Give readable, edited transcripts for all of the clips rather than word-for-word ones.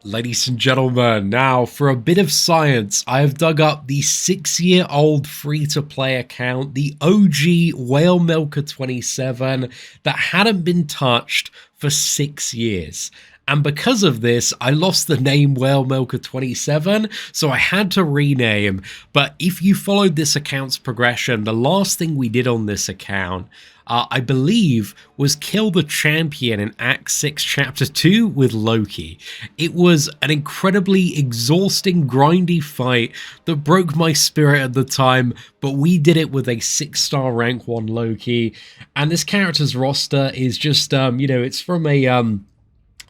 Ladies and gentlemen, now for a bit of science, I have dug up the 6-year-old free-to-play account, the OG Whale Milker 27, that hadn't been touched for 6 years. And because of this, I lost the name Whale Milker 27, so I had to rename. But if you followed this account's progression, the last thing we did on this account, I believe, was kill the champion in Act 6, Chapter 2 with Loki. It was an incredibly exhausting, grindy fight that broke my spirit at the time, but we did it with a 6-star rank 1 Loki. And this character's roster is just, it's from a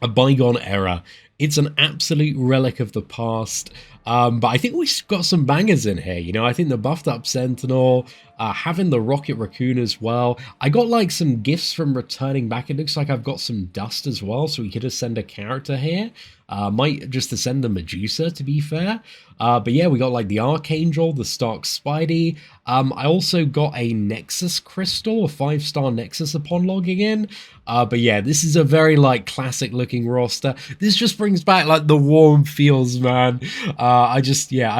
bygone era. It's an absolute relic of the past. But I think we've got some bangers in here. I think the buffed up Sentinel, having the Rocket Raccoon as well. I got like some gifts from returning back. It looks like I've got some dust as well, so we could ascend a character here. Might just ascend the Medusa, to be fair. But yeah, we got like the Archangel, the Stark Spidey. I also got a Nexus Crystal, a 5-star Nexus upon logging in. But yeah, this is a very like classic looking roster. This just brings back like the warm feels, man. I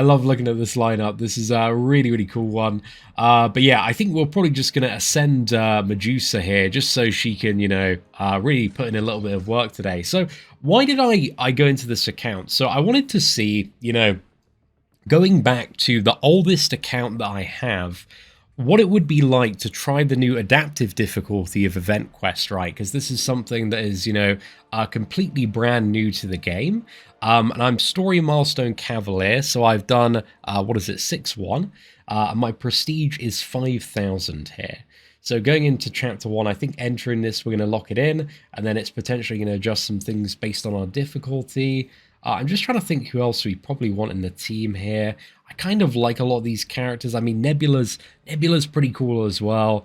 love looking at this lineup. This is a really, really cool one. But yeah, I think we're probably just going to ascend Medusa here just so she can, really put in a little bit of work today. So why did I go into this account? So I wanted to see, going back to the oldest account that I have, what it would be like to try the new adaptive difficulty of Event Quest, right? Because this is something that is, completely brand new to the game. And I'm Story Milestone Cavalier, so I've done, 6-1. And my prestige is 5,000 here. So going into Chapter 1, I think entering this, we're going to lock it in, and then it's potentially going to adjust some things based on our difficulty. I'm just trying to think who else we probably want in the team here. I kind of like a lot of these characters. I mean, Nebula's pretty cool as well.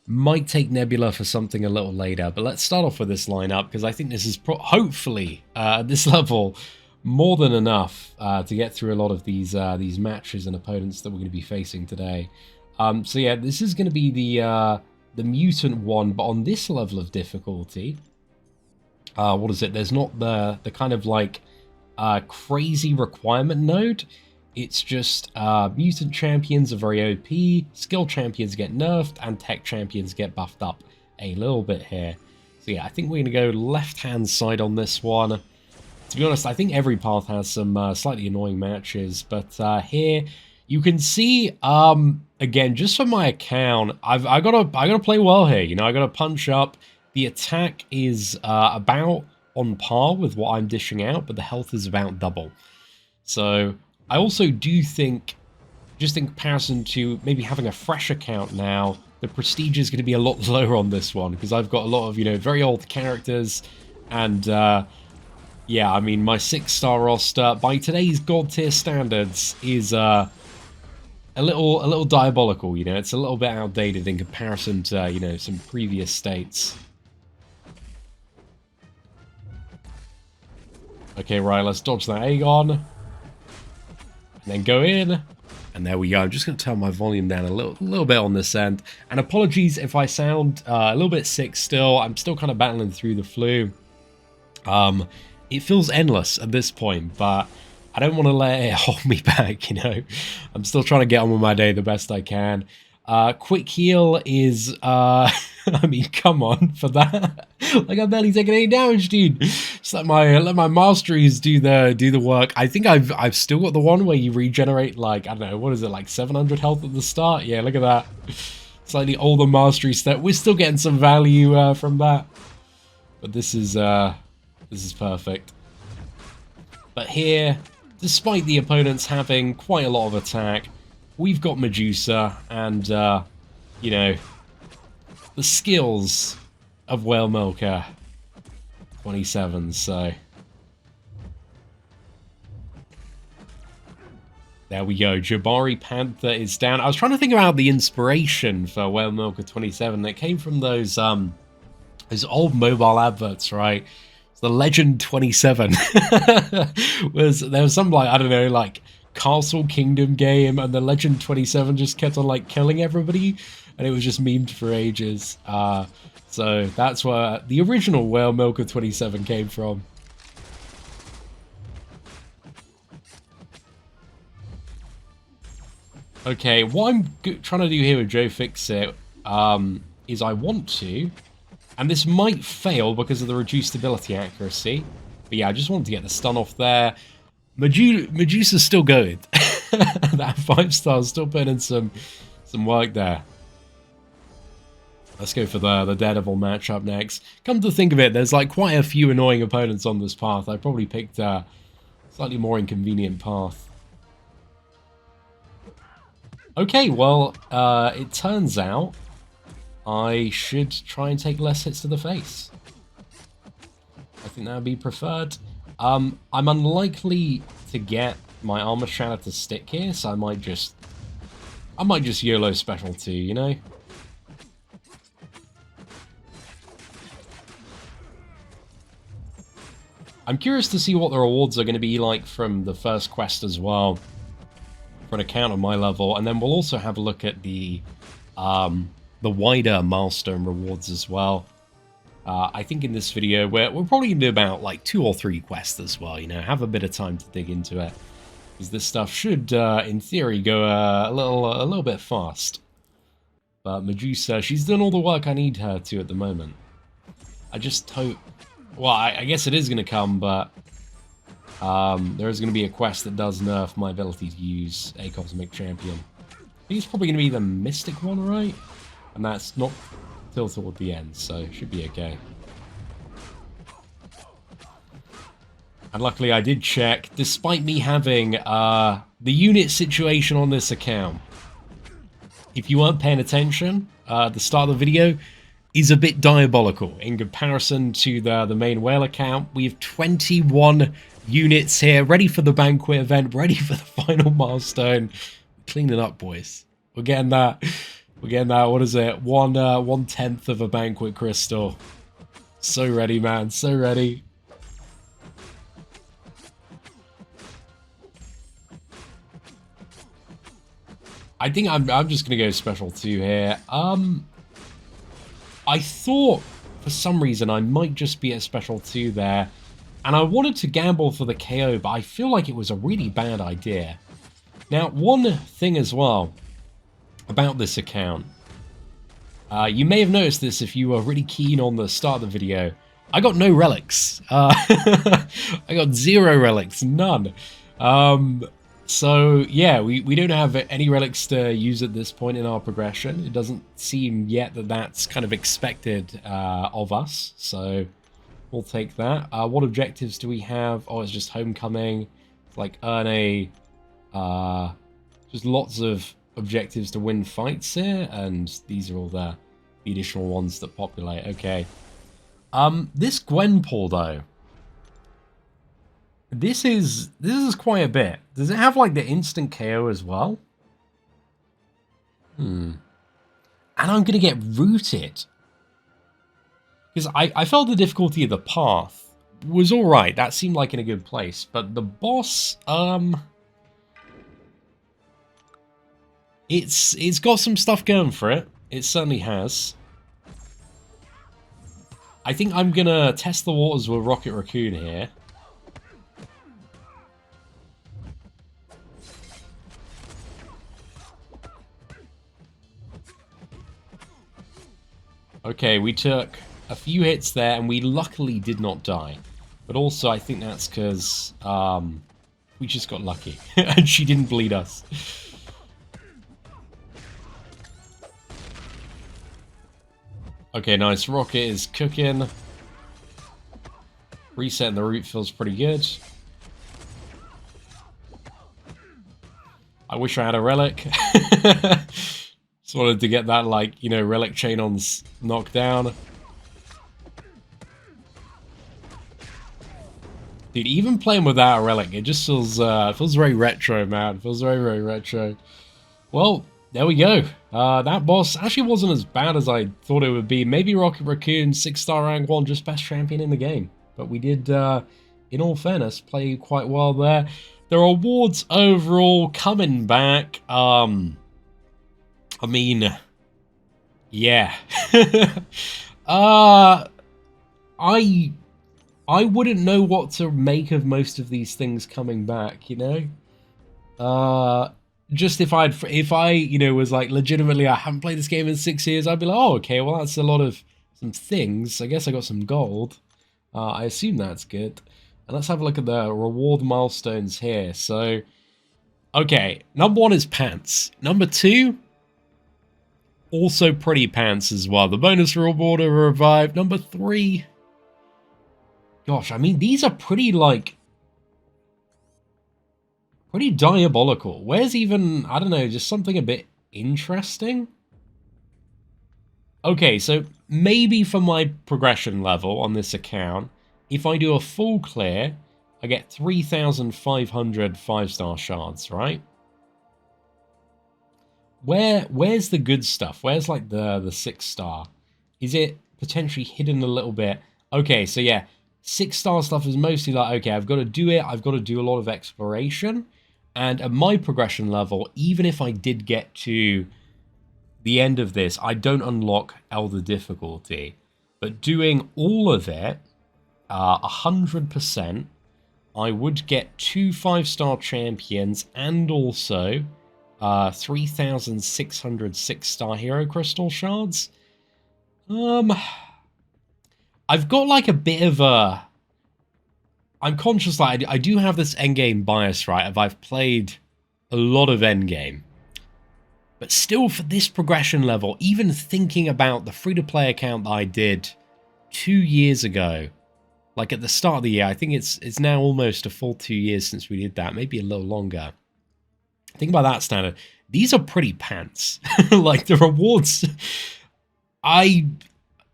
Might take Nebula for something a little later, but let's start off with this lineup, because I think this is hopefully, at this level, more than enough to get through a lot of these matches and opponents that we're going to be facing today. So yeah, this is going to be the mutant one, but on this level of difficulty, there's not the kind of like crazy requirement node. It's just mutant champions are very OP, skill champions get nerfed, and tech champions get buffed up a little bit here. So yeah, I think we're going to go left-hand side on this one. To be honest, I think every path has some slightly annoying matches, but here you can see, again, just for my account, I gotta play well here. I gotta punch up. The attack is about on par with what I'm dishing out, but the health is about double. So I also do think, just in comparison to maybe having a fresh account now, the prestige is going to be a lot lower on this one, because I've got a lot of, very old characters, and yeah, I mean, my 6-star roster, by today's God tier standards, is a little diabolical, it's a little bit outdated in comparison to, some previous states. Okay, right, let's dodge that Aegon. And then go in. And there we go. I'm just going to turn my volume down a little bit on this end. And apologies if I sound a little bit sick still. I'm still kind of battling through the flu. It feels endless at this point, but I don't want to let it hold me back, I'm still trying to get on with my day the best I can. Quick heal is, I mean, come on for that. Like, I'm barely taking any damage, dude. Just let my masteries do the work. I think I've still got the one where you regenerate, like, I don't know, what is it, like 700 health at the start? Yeah, look at that. Slightly older mastery step. We're still getting some value from that. But this is perfect. But here, despite the opponents having quite a lot of attack, we've got Medusa, and, the skills of Whale Milker 27, so... There we go, Jabari Panther is down. I was trying to think about the inspiration for Whale Milker 27. It came from those old mobile adverts, right? The Legend 27 there was some, like, I don't know, like Castle Kingdom game, and the Legend 27 just kept on like killing everybody, and it was just memed for ages. So that's where the original Whale Milker 27 came from. Okay, what I'm trying to do here with Joe Fixit is I want to, and this might fail because of the reduced ability accuracy, but yeah, I just wanted to get the stun off there. Medusa's still going. That 5-star is still putting in some work there. Let's go for the Daredevil matchup next. Come to think of it, there's like quite a few annoying opponents on this path. I probably picked a slightly more inconvenient path. Okay, well, it turns out I should try and take less hits to the face. I think that would be preferred. I'm unlikely to get my armor shatter to stick here, so I might just YOLO special 2, you know? I'm curious to see what the rewards are going to be like from the first quest as well, for an account of my level, and then we'll also have a look at the wider milestone rewards as well. I think in this video we're probably going to do about like 2 or 3 quests as well, you know, have a bit of time to dig into it, because this stuff should, in theory, go a little bit fast. But Medusa, she's done all the work I need her to at the moment. I just hope... Well, I guess it is going to come, but there is going to be a quest that does nerf my ability to use a Cosmic Champion. I think it's probably going to be the Mystic one, right? And that's not till toward the end, so it should be okay. And luckily I did check, despite me having the unit situation on this account. If you weren't paying attention, the start of the video is a bit diabolical in comparison to the main whale account. We have 21 units here, ready for the banquet event, ready for the final milestone. Cleaning up, boys. We're getting that. We're getting that. What is it? 1/10 of a banquet crystal. So ready, man. So ready. I think I'm just gonna go special 2 here. I thought for some reason I might just be at special 2 there, and I wanted to gamble for the KO, but I feel like it was a really bad idea. Now, one thing as well about this account, you may have noticed this if you were really keen on the start of the video. I got no relics. I got 0 relics, none. So yeah, we don't have any relics to use at this point in our progression. It doesn't seem yet that that's kind of expected of us, so we'll take that. What objectives do we have? Oh, it's just homecoming. It's like earn a... just lots of objectives to win fights here, and these are all the additional ones that populate. Okay. This Gwenpool, though. This is quite a bit. Does it have like the instant KO as well? And I'm gonna get rooted. Because I felt the difficulty of the path was alright. That seemed like in a good place. But the boss, it's got some stuff going for it. It certainly has. I think I'm gonna test the waters with Rocket Raccoon here. Okay, we took a few hits there, and we luckily did not die. But also, I think that's because we just got lucky, and she didn't bleed us. Okay, nice. Rocket is cooking. Resetting the root feels pretty good. I wish I had a relic. Just wanted to get that, like, you know, relic chain on knocked down. Dude, even playing without a relic, it just feels very retro, man. It feels very, very retro. Well, there we go. That boss actually wasn't as bad as I thought it would be. Maybe Rocket Raccoon, 6-star rank 1, just best champion in the game. But we did, in all fairness, play quite well there. The rewards overall coming back. I mean, yeah. I wouldn't know what to make of most of these things coming back, you know? just if I, you know, was like legitimately, I haven't played this game in 6 years, I'd be like, oh, okay, well, that's a lot of some things. I guess I got some gold. I assume that's good. And let's have a look at the reward milestones here. So, okay, number 1 is pants. Number 2, also pretty pants as well. The bonus reward of revive. Number 3, gosh, I mean, these are pretty, like, pretty diabolical. Where's even, I don't know, just something a bit interesting? Okay, so maybe for my progression level on this account, if I do a full clear, I get 3,500 5-star shards, right? Where's the good stuff? Where's like the 6-star? Is it potentially hidden a little bit? Okay, so yeah, 6-star stuff is mostly like, okay, I've got to do it. I've got to do a lot of exploration. And at my progression level, even if I did get to the end of this, I don't unlock Elder difficulty. But doing all of it, 100%, I would get 2 5-star champions and also 3,600 6-star hero crystal shards. I've got like a bit of a... I'm conscious that I do have this endgame bias, right? I've played a lot of endgame. But still, for this progression level, even thinking about the free-to-play account that I did 2 years ago, like at the start of the year, I think it's now almost a full 2 years since we did that, maybe a little longer. Think about that standard. These are pretty pants. Like, the rewards...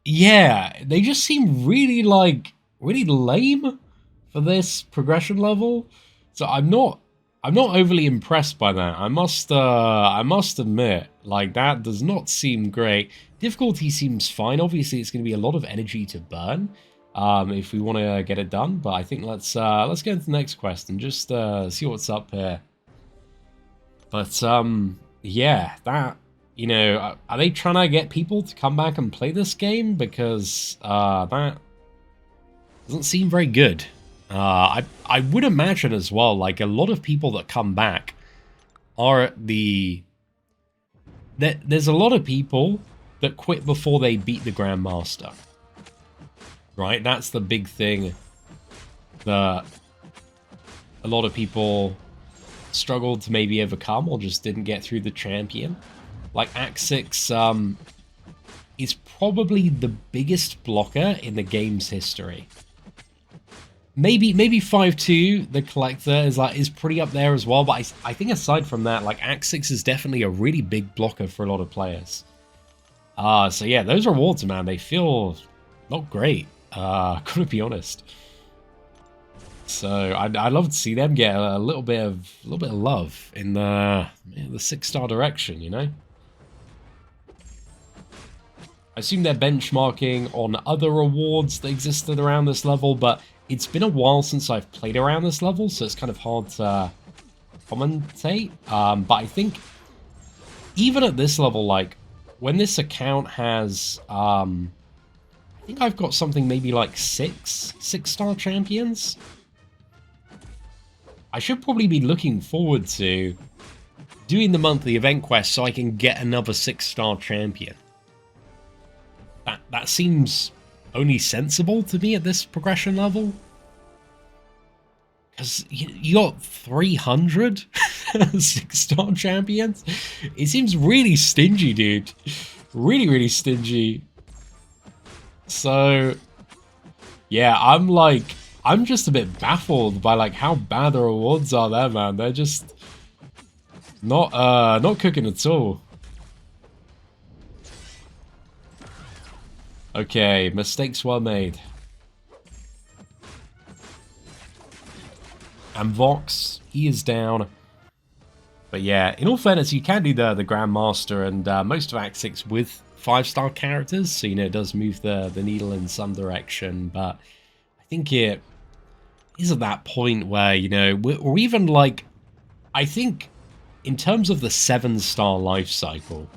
Yeah, they just seem really, like, really lame for this progression level. So I'm not overly impressed by that. I must admit, like, that does not seem great. Difficulty seems fine. Obviously, it's going to be a lot of energy to burn if we want to get it done. But I think let's get into the next quest and just see what's up here. But yeah, that, you know, are they trying to get people to come back and play this game? Because that doesn't seem very good. I would imagine as well, like, a lot of people that come back are there's a lot of people that quit before they beat the Grandmaster. Right? That's the big thing that a lot of people struggled to maybe overcome or just didn't get through the champion. Like, Act 6 is probably the biggest blocker in the game's history. Maybe 5-2, the Collector, is pretty up there as well, but I think aside from that, like, Act 6 is definitely a really big blocker for a lot of players. So yeah, those rewards, man, they feel not great, gotta be honest. So I'd love to see them get a little bit of love in the 6-star direction, you know? I assume they're benchmarking on other rewards that existed around this level, but it's been a while since I've played around this level, so it's kind of hard to commentate. But I think even at this level, like, when this account has, I think I've got something maybe like 6-star champions. I should probably be looking forward to doing the monthly event quest so I can get another 6-star champion. That seems only sensible to me at this progression level. Because you got 300 6-star champions? It seems really stingy, dude. Really, really stingy. So, yeah, I'm just a bit baffled by, like, how bad the rewards are there, man. They're just not cooking at all. Okay, mistakes were made. And Vox, he is down. But yeah, in all fairness, you can do the Grandmaster and most of Act 6 with 5-star characters, so, you know, it does move the needle in some direction, but I think it is at that point where, you know, we're even, like, I think in terms of the 7-star life cycle,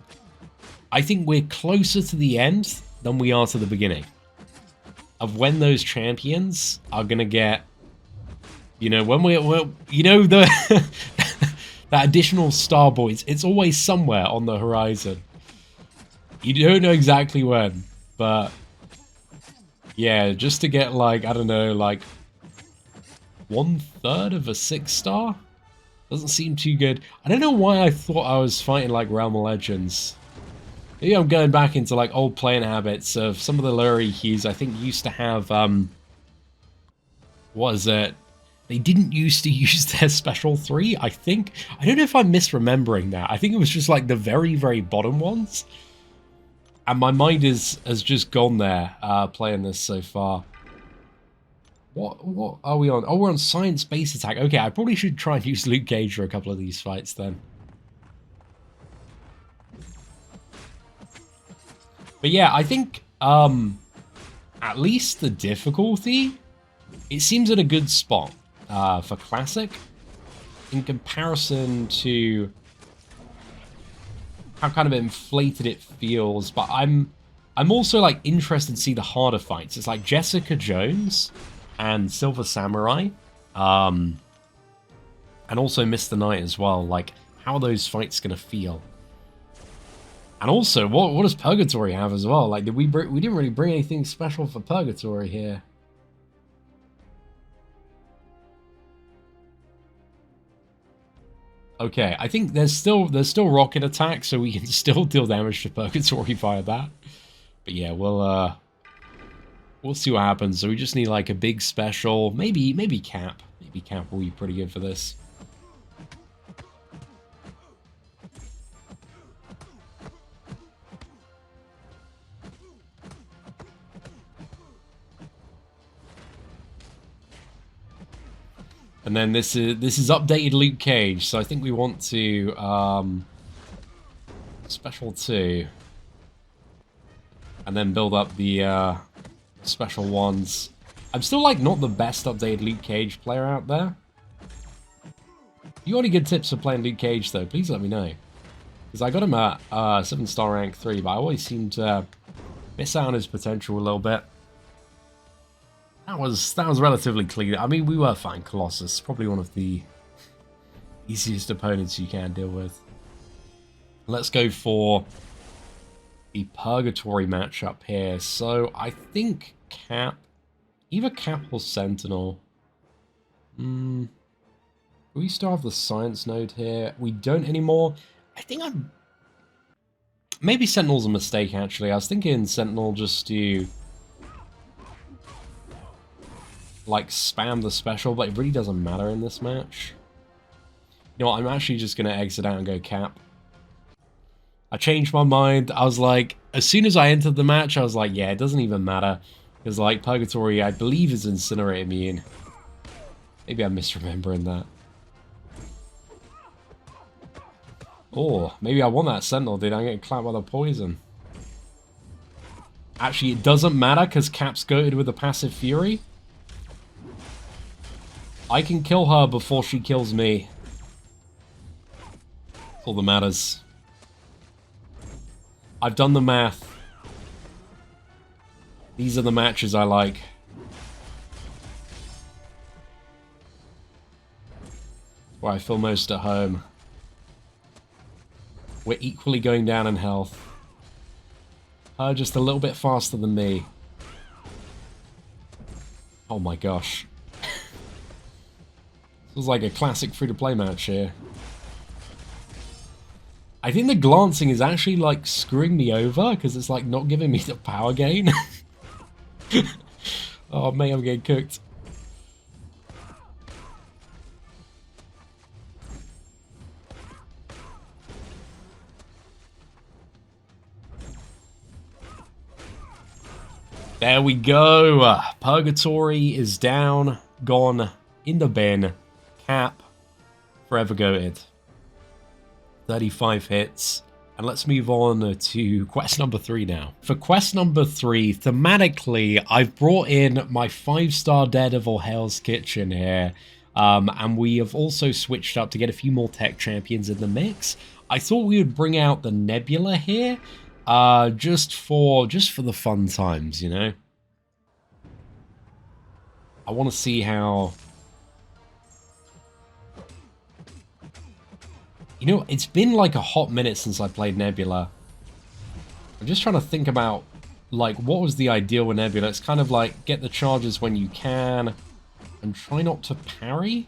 I think we're closer to the end than we are to the beginning of when those champions are gonna get, you know, when you know, the that additional star boys. It's always somewhere on the horizon. You don't know exactly when, but yeah, just to get like, I don't know, like 1/3 of a 6-star? Doesn't seem too good. I don't know why I thought I was fighting like Realm of Legends. Maybe I'm going back into like old playing habits of some of the lower EQs I think used to have, what is it? They didn't used to use their special 3, I think. I don't know if I'm misremembering that. I think it was just like the very, very bottom ones. And my mind has just gone there, playing this so far. What are we on? Oh, we're on Science Base Attack. Okay, I probably should try and use Luke Cage for a couple of these fights then. But yeah, I think, at least the difficulty, it seems at a good spot for Classic in comparison to how kind of inflated it feels. But I'm also like interested to see the harder fights. It's like Jessica Jones and Silver Samurai, and also Mr. Knight as well. Like, how are those fights gonna feel? And also, what does Purgatory have as well? Like, we didn't really bring anything special for Purgatory here. Okay, I think there's still rocket attack, so we can still deal damage to Purgatory via that. But yeah, we'll see what happens. So we just need like a big special, maybe Cap. Maybe Cap will be pretty good for this. And then this is updated Luke Cage, so I think we want to special 2, and then build up the special ones. I'm still like not the best updated Luke Cage player out there. If you got any good tips for playing Luke Cage though, please let me know. Because I got him at 7-star rank 3, but I always seem to miss out on his potential a little bit. That was relatively clean. I mean, we were fine. Colossus, probably one of the easiest opponents you can deal with. Let's go for the Purgatory matchup here. So I think Cap, either Cap or Sentinel. We still have the Science node here. We don't anymore. I think maybe Sentinel's a mistake actually. I was thinking Sentinel just to like spam the special, but it really doesn't matter in this match. You know what, I'm actually just gonna exit out and go Cap. I changed my mind. I was like, as soon as I entered the match, I was like, yeah, it doesn't even matter. Because like Purgatory, I believe, is Incinerate immune. Maybe I'm misremembering that. Oh, maybe I want that Sentinel, dude. I'm getting clapped by the poison. Actually, it doesn't matter because Cap's goated with a passive Fury. I can kill her before she kills me. That's all that matters. I've done the math. These are the matches I like. Where I feel most at home. We're equally going down in health. Her just a little bit faster than me. Oh my gosh. This was like a classic free-to-play match here. I think the glancing is actually like screwing me over because it's like not giving me the power gain. Oh mate, I'm getting cooked. There we go. Purgatory is down, gone, in the bin. Cap, forever goated. 35 hits. And let's move on to quest number 3 now. For quest number 3, thematically, I've brought in my 5-star Daredevil Hell's Kitchen here. And we have also switched up to get a few more tech champions in the mix. I thought we would bring out the Nebula here. Just for the fun times, you know? I want to see how You know, it's been like a hot minute since I played Nebula. I'm just trying to think about, like, what was the ideal with Nebula? It's kind of like, get the charges when you can, and try not to parry.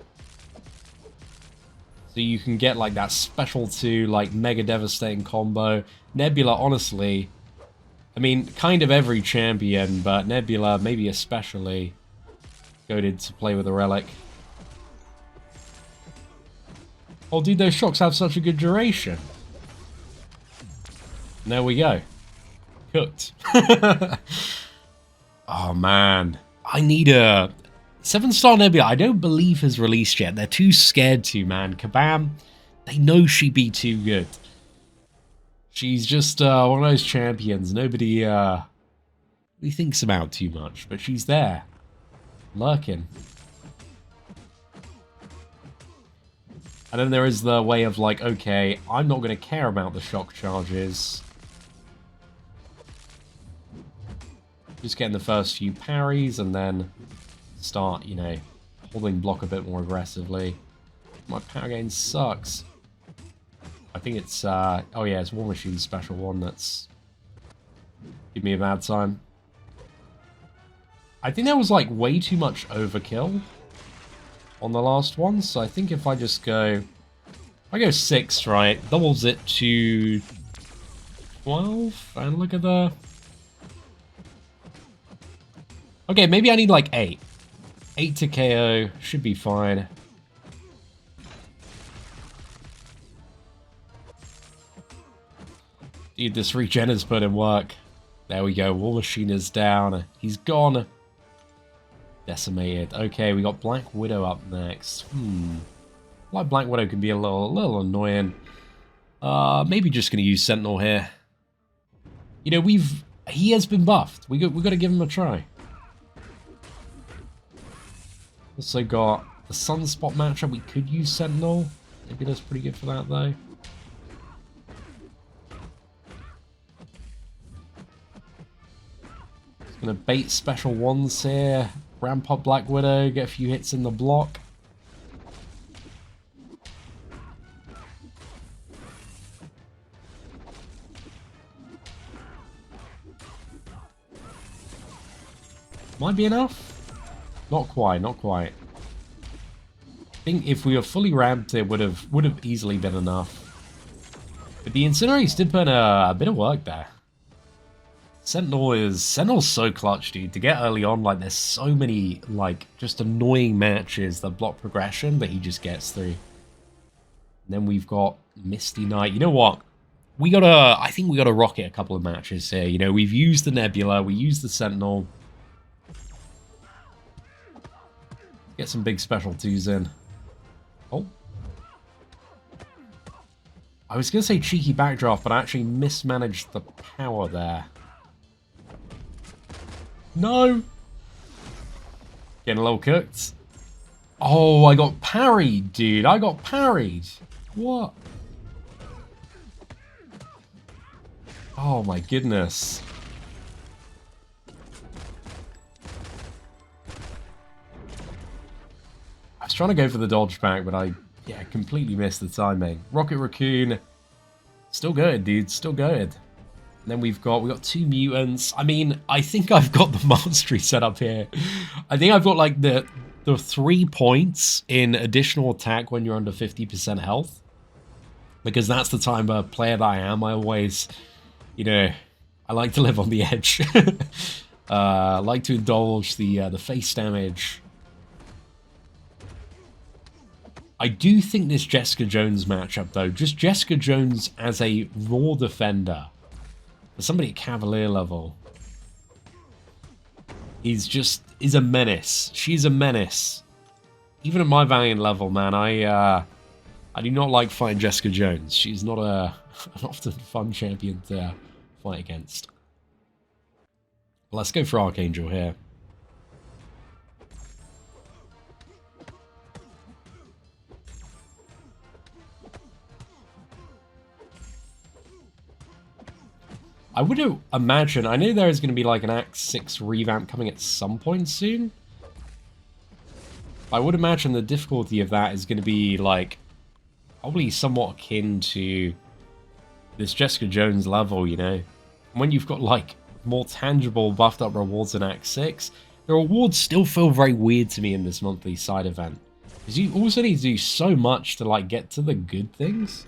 So you can get, like, that special 2, like, mega devastating combo. Nebula, honestly, I mean, kind of every champion, but Nebula, maybe especially, goated to play with a relic. Oh, dude, those shocks have such a good duration. And there we go. Cooked. Oh, man. I need a 7-star Nebula. I don't believe has released yet. They're too scared to, man. Kabam, they know she'd be too good. She's just one of those champions nobody thinks about too much, but she's there. Lurking. And then there is the way of like, okay, I'm not going to care about the shock charges. Just getting the first few parries and then start, you know, holding block a bit more aggressively. My power gain sucks. I think it's, oh yeah, it's War Machine's special one that's give me a bad time. I think there was like way too much overkill on the last one, so I think if I just go, I go 6, right, doubles it to 12, and look at the, okay, maybe I need like 8. 8 to KO, should be fine. Dude, this regen has put in work. There we go, War Machine is down. He's gone. Decimated. Okay, we got Black Widow up next. Like Black Widow can be a little annoying. Maybe just gonna use Sentinel here. You know, he has been buffed. We got to give him a try. Also got the Sunspot matchup. We could use Sentinel. Maybe that's pretty good for that though. Just gonna bait special ones here. Ramp up Black Widow, get a few hits in the block. Might be enough? Not quite, not quite. I think if we were fully ramped, it would have easily been enough. But the Incinerators did put a bit of work there. Sentinel's so clutch, dude. To get early on, like, there's so many, like, just annoying matches that block progression that he just gets through. And then we've got Misty Knight. You know what? I think we gotta rocket a couple of matches here. You know, we've used the Nebula, we used the Sentinel. Get some big special 2s in. Oh. I was gonna say cheeky backdraft, but I actually mismanaged the power there. No! Getting a little cooked. Oh, I got parried, dude. I got parried. What? Oh my goodness. I was trying to go for the dodge back, but I completely missed the timing. Rocket Raccoon. Still good, dude. Still good. And then we got 2 mutants. I mean, I think I've got the mastery set up here. I think I've got like the 3 points in additional attack when you're under 50% health. Because that's the type of player that I am. I always, you know, I like to live on the edge. I like to indulge the face damage. I do think this Jessica Jones matchup, though, just Jessica Jones as a raw defender, for somebody at Cavalier level, is a menace. She's a menace. Even at my Valiant level, man, I do not like fighting Jessica Jones. She's not an often fun champion to fight against. Let's go for Archangel here. I would imagine, I know there is going to be like an Act 6 revamp coming at some point soon. I would imagine the difficulty of that is going to be like probably somewhat akin to this Jessica Jones level, you know? When you've got, like, more tangible buffed up rewards in Act 6, the rewards still feel very weird to me in this monthly side event. Because you also need to do so much to, like, get to the good things.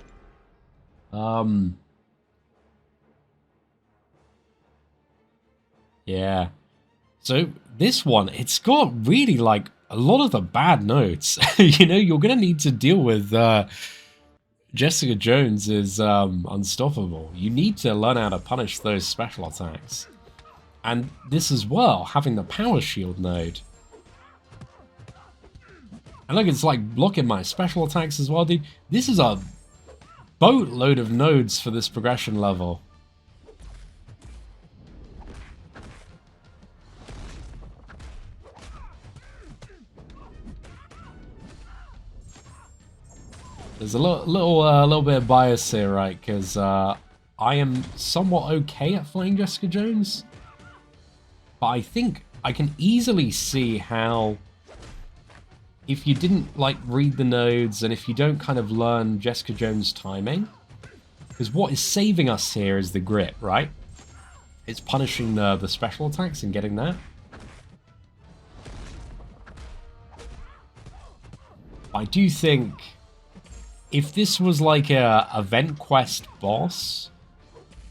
Yeah. So, this one, it's got really, like, a lot of the bad notes. You know, you're gonna need to deal with, Jessica Jones is unstoppable. You need to learn how to punish those special attacks. And this as well, having the power shield node. And look, it's like blocking my special attacks as well, dude. This is a boatload of nodes for this progression level. There's a little bit of bias here, right? Because I am somewhat okay at fighting Jessica Jones, but I think I can easily see how, if you didn't like read the nodes and if you don't kind of learn Jessica Jones' timing, because what is saving us here is the grit, right? It's punishing the special attacks and getting that. I do think if this was like a event quest boss,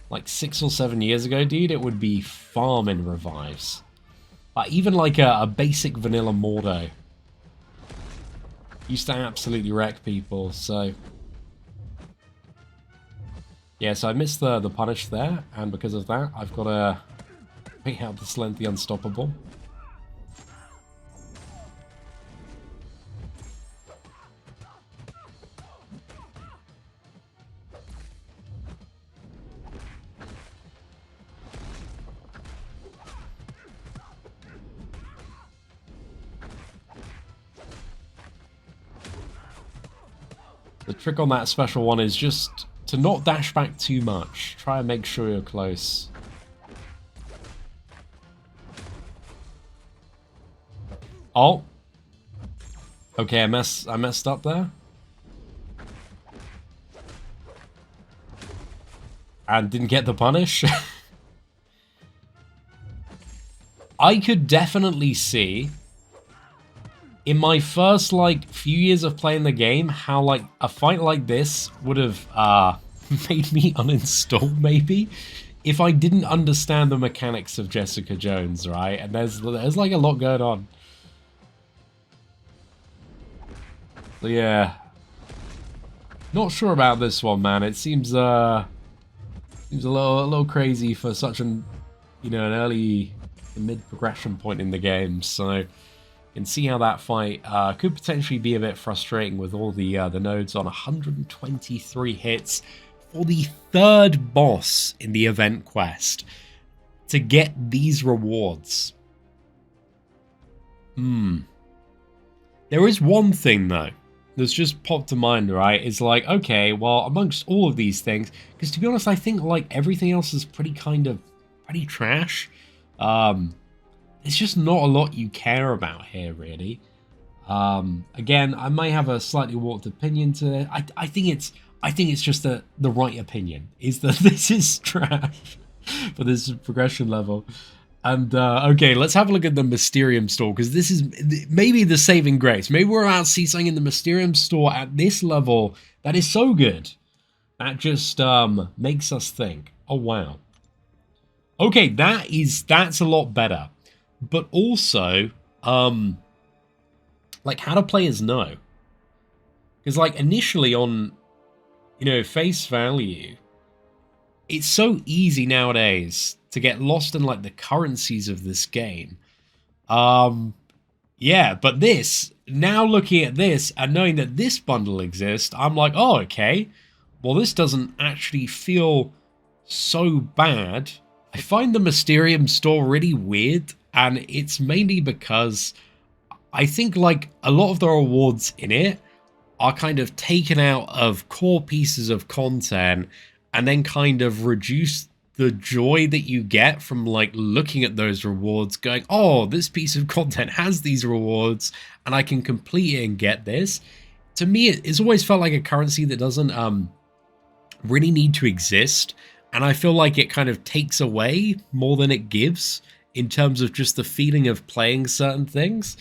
like 6 or 7 years ago, dude, it would be farming revives. Even like a basic vanilla Mordo used to absolutely wreck people, so... Yeah, so I missed the punish there, and because of that, I've got to make out this lengthy unstoppable. The trick on that special one is just to not dash back too much. Try and make sure you're close. Oh. Okay, I messed up there. And didn't get the punish. I could definitely see in my first, like, few years of playing the game, how, like, a fight like this would have, made me uninstall, maybe, if I didn't understand the mechanics of Jessica Jones, right? And there's like, a lot going on. So, yeah. Not sure about this one, man. It seems a little crazy for such an, you know, an early mid-progression point in the game, so... You can see how that fight could potentially be a bit frustrating with all the nodes on 123 hits for the third boss in the event quest to get these rewards. There is one thing though that's just popped to mind, right? It's like, okay, well, amongst all of these things, because to be honest, I think like everything else is pretty trash. It's just not a lot you care about here, really. Again, I may have a slightly warped opinion to it. I think it's just the right opinion, is that this is trash for this progression level. And okay, let's have a look at the Mysterium store, because this is maybe the saving grace. Maybe we're about to see something in the Mysterium store at this level that is so good that just makes us think, oh wow. Okay, that's a lot better. But also, like, how do players know? Because, like, initially on, you know, face value, it's so easy nowadays to get lost in, like, the currencies of this game. Yeah, but this, now looking at this and knowing that this bundle exists, I'm like, oh, okay. Well, this doesn't actually feel so bad. I find the Mysterium store really weird. And it's mainly because I think, like, a lot of the rewards in it are kind of taken out of core pieces of content and then kind of reduce the joy that you get from, like, looking at those rewards going, oh, this piece of content has these rewards and I can complete it and get this, to me, it's always felt like a currency that doesn't really need to exist. And I feel like it kind of takes away more than it gives in terms of just the feeling of playing certain things.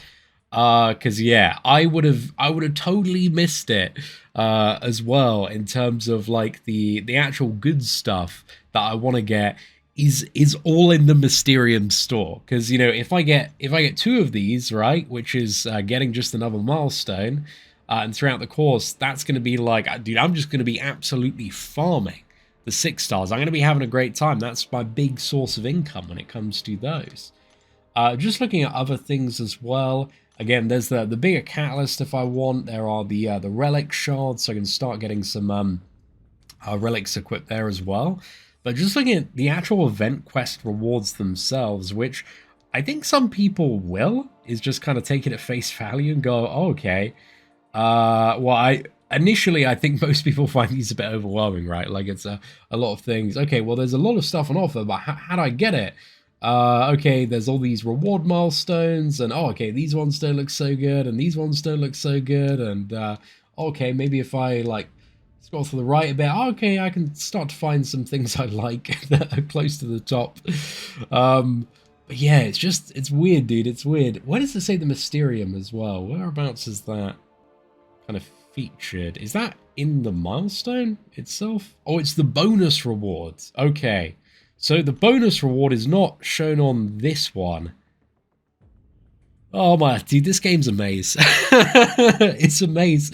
Cause yeah, I would have totally missed it, as well, in terms of like the actual good stuff that I want to get is all in the Mysterium store. Cause you know, if I get 2 of these, right, which is getting just another milestone, and throughout the course, that's going to be like, dude, I'm just going to be absolutely farming the 6 stars. I'm going to be having a great time. That's my big source of income when it comes to those. Just looking at other things as well. Again, there's the bigger catalyst if I want. There are the relic shards, so I can start getting some relics equipped there as well. But just looking at the actual event quest rewards themselves, which I think some people will, is just kind of take it at face value and go, oh, okay. Well, I think most people find these a bit overwhelming, right? Like it's a lot of things. Okay, well, there's a lot of stuff on offer, but how do I get it? Okay, there's all these reward milestones, and oh, okay, these ones don't look so good, and these ones don't look so good, and okay, maybe if I like scroll to the right a bit, okay, I can start to find some things I like that are close to the top. But yeah, it's weird, dude. It's weird. Where does it say the Mysterium as well? Whereabouts is that kind of featured? Is that in the milestone itself? Oh, it's the bonus rewards. Okay. So the bonus reward is not shown on this one. Oh my, dude, this game's a maze. It's a maze.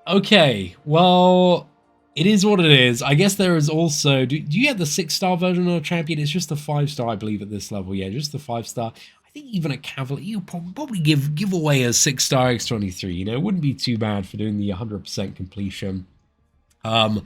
Okay, well, it is what it is. I guess there is also, do you get the 6-star version of Champion? It's just the 5-star, I believe, at this level. Yeah, just the 5-star. I think even at Cavalier, you'll probably give away a 6-star X23. You know, it wouldn't be too bad for doing the 100% completion. But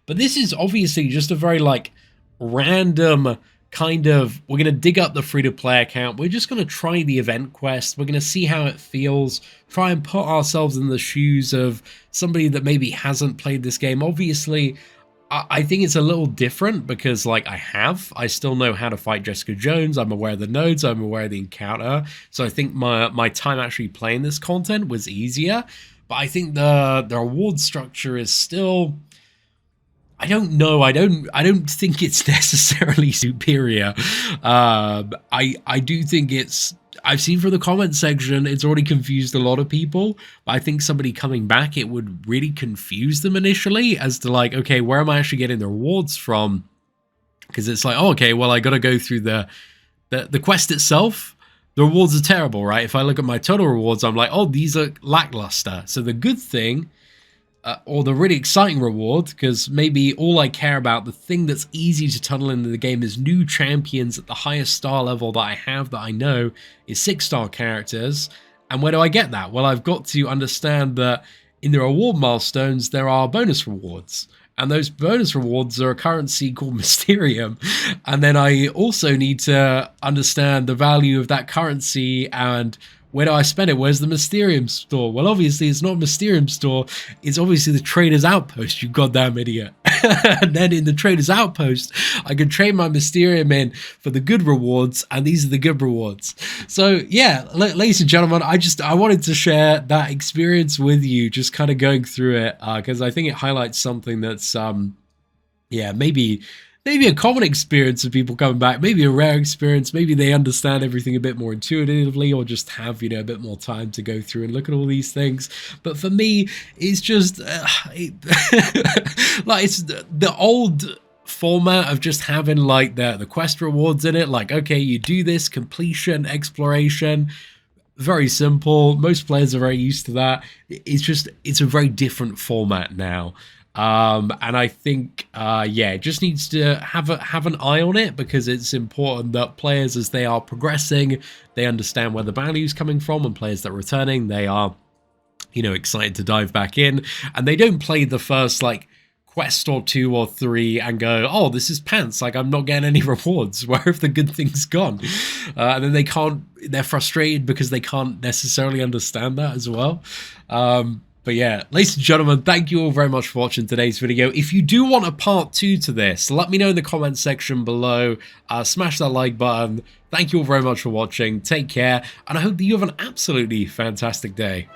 this is obviously just a very like random kind of, we're going to dig up the free-to-play account. We're just going to try the event quest. We're going to see how it feels, try and put ourselves in the shoes of somebody that maybe hasn't played this game. Obviously, I think it's a little different because like I still know how to fight Jessica Jones. I'm aware of the nodes. I'm aware of the encounter. So I think my time actually playing this content was easier. But I think the reward structure is still, I don't know. I don't think it's necessarily superior. I do think I've seen from the comment section, it's already confused a lot of people. But I think somebody coming back, it would really confuse them initially as to like, okay, where am I actually getting the rewards from? Because it's like, oh, okay, well, I got to go through the quest itself. The rewards are terrible, right? If I look at my total rewards, I'm like, oh, these are lackluster. So the good thing, or the really exciting reward, because maybe all I care about, the thing that's easy to tunnel into the game is new champions at the highest star level that I have that I know is 6-star characters. And where do I get that? Well, I've got to understand that in the reward milestones, there are bonus rewards. And those bonus rewards are a currency called Mysterium. And then I also need to understand the value of that currency and where do I spend it? Where's the Mysterium store? Well, obviously, it's not a Mysterium store. It's obviously the Trader's Outpost, you goddamn idiot. And then in the Trader's Outpost, I can trade my Mysterium in for the good rewards, and these are the good rewards. So, yeah, ladies and gentlemen, I wanted to share that experience with you, just kind of going through it, because I think it highlights something that's, yeah, maybe a common experience of people coming back, maybe a rare experience, maybe they understand everything a bit more intuitively or just have, you know, a bit more time to go through and look at all these things. But for me, it's just like it's the old format of just having like the quest rewards in it. Like, okay, you do this, completion, exploration, very simple. Most players are very used to that. It's a very different format now. And I think, yeah, it just needs to have an eye on it because it's important that players, as they are progressing, they understand where the value is coming from, and players that are returning, they are, you know, excited to dive back in, and they don't play the first, like, quest or 2 or 3 and go, oh, this is pants, like, I'm not getting any rewards, where have the good things gone? And then they're frustrated because they can't necessarily understand that as well. But yeah, ladies and gentlemen, thank you all very much for watching today's video. If you do want a part 2 to this, let me know in the comments section below. Smash that like button. Thank you all very much for watching. Take care, and I hope that you have an absolutely fantastic day.